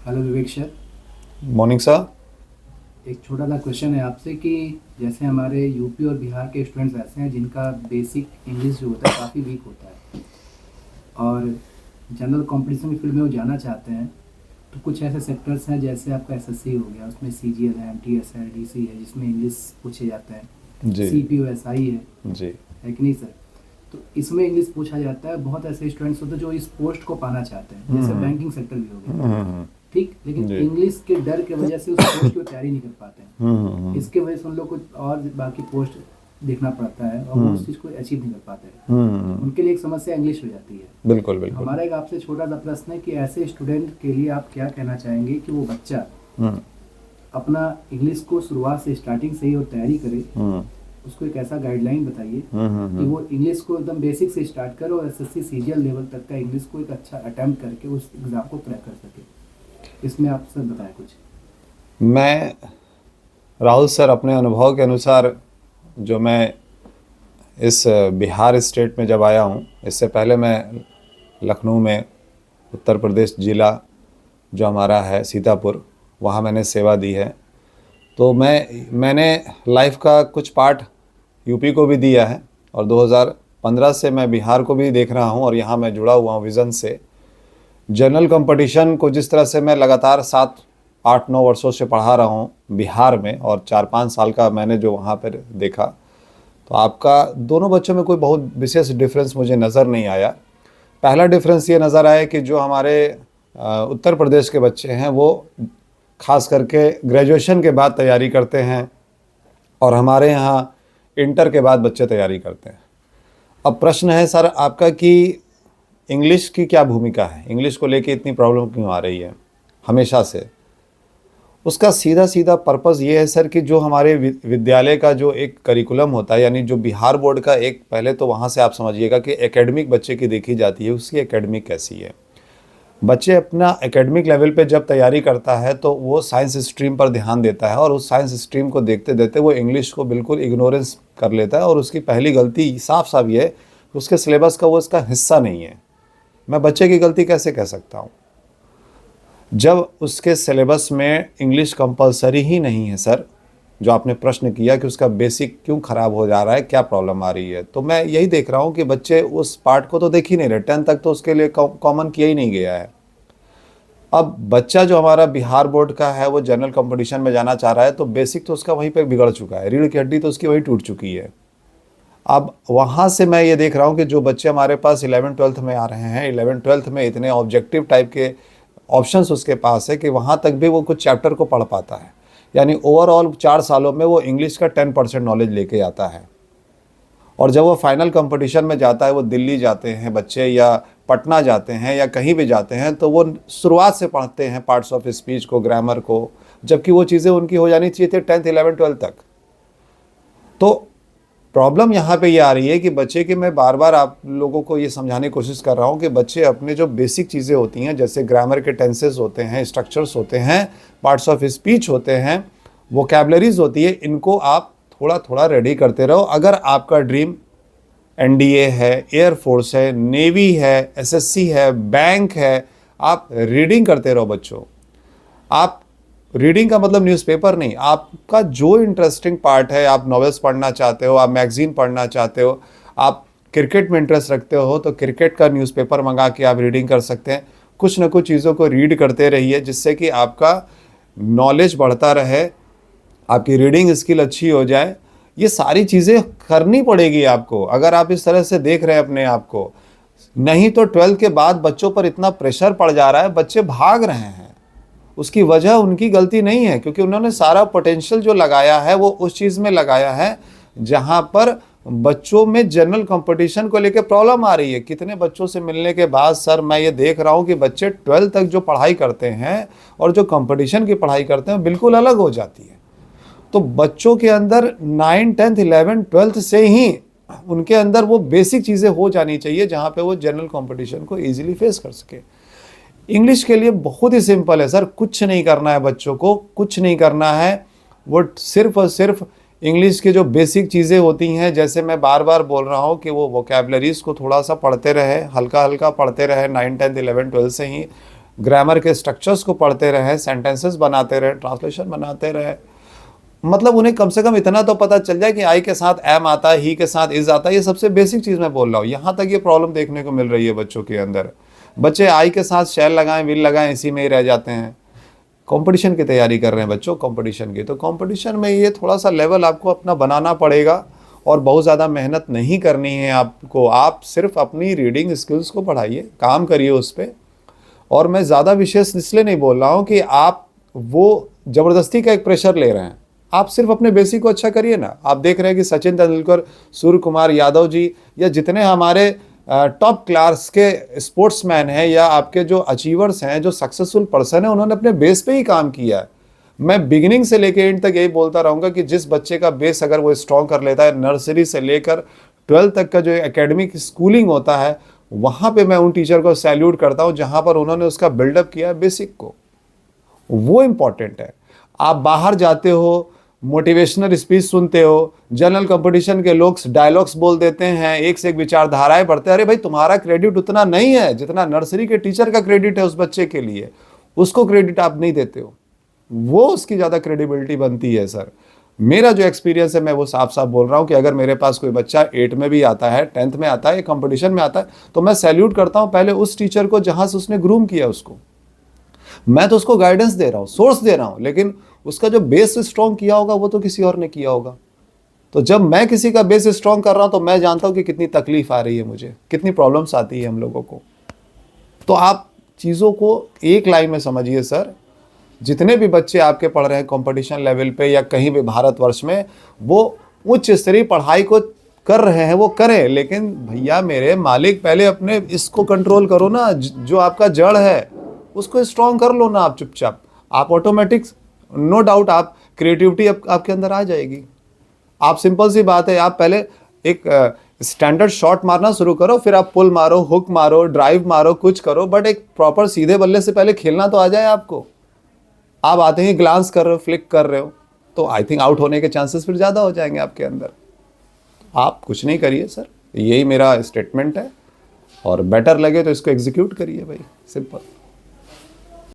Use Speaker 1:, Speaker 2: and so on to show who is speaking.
Speaker 1: Hello विवेक sir.
Speaker 2: Morning sir.
Speaker 1: एक छोटा सा क्वेश्चन है आपसे कि जैसे हमारे यूपी और बिहार के स्टूडेंट्स ऐसे हैं जिनका बेसिक इंग्लिश जो होता है काफ़ी वीक होता है और जनरल कंपटीशन की फील्ड में वो जाना चाहते हैं। तो कुछ ऐसे सेक्टर्स हैं जैसे आपका एसएससी हो गया, उसमें सीजीएल है, एमटीएस है, डीसी है, जिसमें इंग्लिश पूछे जाते हैं।
Speaker 2: जी।
Speaker 1: सीपीओएसआई
Speaker 2: जी।
Speaker 1: है कि नहीं सर? तो इसमें इंग्लिश पूछा जाता है। बहुत ऐसे स्टूडेंट्स होते हैं जो इस पोस्ट को पाना चाहते हैं, जैसे बैंकिंग सेक्टर भी हो गया,
Speaker 2: हम्म।
Speaker 1: ठीक, लेकिन
Speaker 2: जी।
Speaker 1: इंग्लिश के डर की वजह से उस पोस्ट की तैयारी नहीं कर पाते हैं। इसके वजह से उन लोग को और बाकी पोस्ट देखना पड़ता है और वो उस चीज़ को अचीव नहीं कर पाते हैं। उनके लिए एक समस्या इंग्लिश हो जाती है।
Speaker 2: बिल्कुल बिल्कुल।
Speaker 1: हमारा एक आपसे छोटा सा प्रश्न है कि ऐसे स्टूडेंट के लिए आप क्या कहना चाहेंगे कि वो बच्चा
Speaker 2: हम्म।
Speaker 1: अपना इंग्लिश को शुरुआत से स्टार्टिंग से ही और तैयारी करे।
Speaker 2: हम्म।
Speaker 1: उसको एक ऐसा गाइडलाइन बताइए कि वो इंग्लिश को एकदम बेसिक से स्टार्ट करे और एसएससी सीजीएल लेवल तक का इंग्लिश को एक अच्छा अटेम्प्ट करके उस एग्ज़ाम को क्रैक कर सके। इसमें आप सर बताएं कुछ।
Speaker 2: मैं राहुल सर अपने अनुभव के अनुसार जो मैं इस बिहार स्टेट में जब आया हूँ, इससे पहले मैं लखनऊ में उत्तर प्रदेश ज़िला जो हमारा है सीतापुर, वहाँ मैंने सेवा दी है। तो मैंने लाइफ का कुछ पार्ट यूपी को भी दिया है और 2015 से मैं बिहार को भी देख रहा हूँ और यहाँ मैं जुड़ा हुआ हूँ विज़न से। जनरल कंपटीशन को जिस तरह से मैं लगातार 7-8-9 वर्षों से पढ़ा रहा हूँ बिहार में और 4-5 साल का मैंने जो वहाँ पर देखा, तो आपका दोनों बच्चों में कोई बहुत विशेष डिफरेंस मुझे नज़र नहीं आया। पहला डिफरेंस ये नज़र आया कि जो हमारे उत्तर प्रदेश के बच्चे हैं वो खास करके ग्रेजुएशन के बाद तैयारी करते हैं और हमारे यहाँ इंटर के बाद बच्चे तैयारी करते हैं। अब प्रश्न है सर आपका कि इंग्लिश की क्या भूमिका है, इंग्लिश को लेके इतनी प्रॉब्लम क्यों आ रही है हमेशा से। उसका सीधा सीधा पर्पज़ ये है सर कि जो हमारे विद्यालय का जो एक करिकुलम होता है, यानी जो बिहार बोर्ड का एक, पहले तो वहाँ से आप समझिएगा कि एकेडमिक बच्चे की देखी जाती है, उसकी एकेडमिक कैसी है। बच्चे अपना एकेडमिक लेवल पे जब तैयारी करता है तो वो साइंस स्ट्रीम पर ध्यान देता है और उस साइंस स्ट्रीम को देखते देखते वो इंग्लिश को बिल्कुल इग्नोरेंस कर लेता है और उसकी पहली गलती साफ साफ ये है कि उसके सिलेबस का वो इसका हिस्सा नहीं है। मैं बच्चे की गलती कैसे कह सकता हूँ जब उसके सिलेबस में इंग्लिश कंपलसरी ही नहीं है सर। जो आपने प्रश्न किया कि उसका बेसिक क्यों ख़राब हो जा रहा है, क्या प्रॉब्लम आ रही है, तो मैं यही देख रहा हूँ कि बच्चे उस पार्ट को तो देख ही नहीं रहे। 10 तक तो उसके लिए कॉमन किया ही नहीं गया है। अब बच्चा जो हमारा बिहार बोर्ड का है वो जनरल कंपटीशन में जाना चाह रहा है तो बेसिक तो उसका वहीं पे बिगड़ चुका है, रीढ़ की हड्डी तो उसकी वहीं टूट चुकी है। अब वहाँ से मैं ये देख रहा हूँ कि जो बच्चे हमारे पास 11-12 में आ रहे हैं, 11-12 में इतने ऑब्जेक्टिव टाइप के ऑप्शंस उसके पास है कि वहाँ तक भी वो कुछ चैप्टर को पढ़ पाता है। यानी ओवरऑल 4 सालों में वो इंग्लिश का 10% नॉलेज लेके आता है और जब वो फाइनल कंपटीशन में जाता है, वो दिल्ली जाते हैं बच्चे या पटना जाते हैं या कहीं भी जाते हैं, तो वो शुरुआत से पढ़ते हैं पार्ट्स ऑफ स्पीच को, ग्रामर को, जबकि वो चीज़ें उनकी हो जानी चाहिए थी 10th 11th 12th तक। तो प्रॉब्लम यहाँ पे ये आ रही है कि बच्चे के, मैं बार बार आप लोगों को ये समझाने की कोशिश कर रहा हूँ कि बच्चे अपने जो बेसिक चीज़ें होती हैं, जैसे ग्रामर के टेंसेस होते हैं, स्ट्रक्चर्स होते हैं, पार्ट्स ऑफ स्पीच होते हैं, वोकैबलरीज होती है, इनको आप थोड़ा थोड़ा रेडी करते रहो। अगर आपका ड्रीम एनडीए है, एयरफोर्स है, नेवी है, एसएससी है, बैंक है, आप रीडिंग करते रहो बच्चों। आप रीडिंग का मतलब न्यूज़पेपर नहीं, आपका जो इंटरेस्टिंग पार्ट है, आप नॉवेल्स पढ़ना चाहते हो, आप मैगजीन पढ़ना चाहते हो, आप क्रिकेट में इंटरेस्ट रखते हो तो क्रिकेट का न्यूज़पेपर मंगा के आप रीडिंग कर सकते हैं। कुछ ना कुछ चीज़ों को रीड करते रहिए जिससे कि आपका नॉलेज बढ़ता रहे, आपकी रीडिंग स्किल अच्छी हो जाए। ये सारी चीज़ें करनी पड़ेगी आपको अगर आप इस तरह से देख रहे हैं अपने आप को। नहीं तो 12th के बाद बच्चों पर इतना प्रेशर पड़ जा रहा है, बच्चे भाग रहे हैं। उसकी वजह उनकी गलती नहीं है, क्योंकि उन्होंने सारा पोटेंशियल जो लगाया है वो उस चीज़ में लगाया है जहाँ पर बच्चों में जनरल कंपटीशन को लेकर प्रॉब्लम आ रही है। कितने बच्चों से मिलने के बाद सर मैं ये देख रहा हूँ कि बच्चे 12th तक जो पढ़ाई करते हैं और जो कंपटीशन की पढ़ाई करते हैं बिल्कुल अलग हो जाती है। तो बच्चों के अंदर 9, 10th, 11th, 12th से ही उनके अंदर वो बेसिक चीज़ें हो जानी चाहिए जहाँ पे वो जनरल कंपटीशन को इजीली फेस कर सके। इंग्लिश के लिए बहुत ही सिंपल है सर, कुछ नहीं करना है बच्चों को, कुछ नहीं करना है। वो सिर्फ और सिर्फ इंग्लिश की जो बेसिक चीज़ें होती हैं, जैसे मैं बार बार बोल रहा हूँ कि वो वोकैबलरीज को थोड़ा सा पढ़ते रहे, हल्का हल्का पढ़ते रहे 9, 10, 11, 12 से ही। ग्रामर के स्ट्रक्चर्स को पढ़ते रहे, सेंटेंसेस बनाते रहे, ट्रांसलेशन बनाते रहे, मतलब उन्हें कम से कम इतना तो पता चल जाए कि आई के साथ एम आता है, ही के साथ इज आता है। ये सबसे बेसिक चीज़ मैं बोल रहा हूँ। यहाँ तक ये प्रॉब्लम देखने को मिल रही है बच्चों के अंदर। बच्चे आई के साथ शैल लगाएं, विल लगाएं, इसी में ही रह जाते हैं। कंपटीशन की तैयारी कर रहे हैं बच्चों, कंपटीशन की, तो कंपटीशन में ये थोड़ा सा लेवल आपको अपना बनाना पड़ेगा और बहुत ज़्यादा मेहनत नहीं करनी है आपको। आप सिर्फ अपनी रीडिंग स्किल्स को बढ़ाइए, काम करिए उस पर। और मैं ज़्यादा विशेष इसलिए नहीं बोल रहा हूँ कि आप वो ज़बरदस्ती का एक प्रेशर ले रहे हैं। आप सिर्फ अपने बेसिक को अच्छा करिए ना। आप देख रहे हैं कि सचिन तेंदुलकर, सूर्य कुमार यादव जी, या जितने हमारे टॉप क्लास के स्पोर्ट्समैन हैं या आपके जो अचीवर्स हैं, जो सक्सेसफुल पर्सन हैं, उन्होंने अपने बेस पे ही काम किया है। मैं बिगिनिंग से लेकर एंड तक यही बोलता रहूँगा कि जिस बच्चे का बेस अगर वो स्ट्रॉन्ग कर लेता है, नर्सरी से लेकर 12th तक का जो एकेडमिक स्कूलिंग होता है, वहाँ पे मैं उन टीचर को सैल्यूट करता हूँ जहाँ पर उन्होंने उसका बिल्डअप किया है बेसिक को। वो इम्पॉर्टेंट है। आप बाहर जाते हो, मोटिवेशनल स्पीच सुनते हो, जनरल कंपटीशन के लोग डायलॉग्स बोल देते हैं, एक से एक विचारधाराएं बढ़ते हैं। अरे भाई, तुम्हारा क्रेडिट उतना नहीं है जितना नर्सरी के टीचर का क्रेडिट है उस बच्चे के लिए। उसको क्रेडिट आप नहीं देते हो, वो उसकी ज़्यादा क्रेडिबिलिटी बनती है। सर, मेरा जो एक्सपीरियंस है मैं वो साफ साफ बोल रहा हूँ कि अगर मेरे पास कोई बच्चा 8 में भी आता है, 10th में आता है, कंपटीशन में आता है, तो मैं सैल्यूट करता हूँ पहले उस टीचर को जहाँ से उसने ग्रूम किया उसको। मैं तो उसको गाइडेंस दे रहा हूँ, सोर्स दे रहा हूँ, लेकिन उसका जो बेस स्ट्रॉन्ग किया होगा वो तो किसी और ने किया होगा। तो जब मैं किसी का बेस स्ट्रॉन्ग कर रहा हूँ तो मैं जानता हूँ कि कितनी तकलीफ आ रही है मुझे, कितनी प्रॉब्लम्स आती है हम लोगों को। तो आप चीज़ों को एक लाइन में समझिए सर। जितने भी बच्चे आपके पढ़ रहे हैं कंपटीशन लेवल पे या कहीं भी भारतवर्ष में, वो उच्च स्तरीय पढ़ाई को कर रहे हैं, वो करें, लेकिन भैया मेरे मालिक, पहले अपने इसको कंट्रोल करो ना। जो आपका जड़ है उसको स्ट्रॉन्ग कर लो ना आप चुपचाप। आप ऑटोमेटिक, नो डाउट, आप क्रिएटिविटी आपके अंदर आ जाएगी। आप सिंपल सी बात है, आप पहले एक स्टैंडर्ड शॉट मारना शुरू करो, फिर आप पुल मारो, हुक मारो, ड्राइव मारो, कुछ करो, बट एक प्रॉपर सीधे बल्ले से पहले खेलना तो आ जाए आपको। आप आते ही ग्लांस कर रहे हो, फ्लिक कर रहे हो, तो आई थिंक आउट होने के चांसेस फिर ज़्यादा हो जाएंगे आपके अंदर। आप कुछ नहीं करिए सर, यही मेरा स्टेटमेंट है। और बेटर लगे तो इसको एग्जीक्यूट करिए भाई, सिंपल।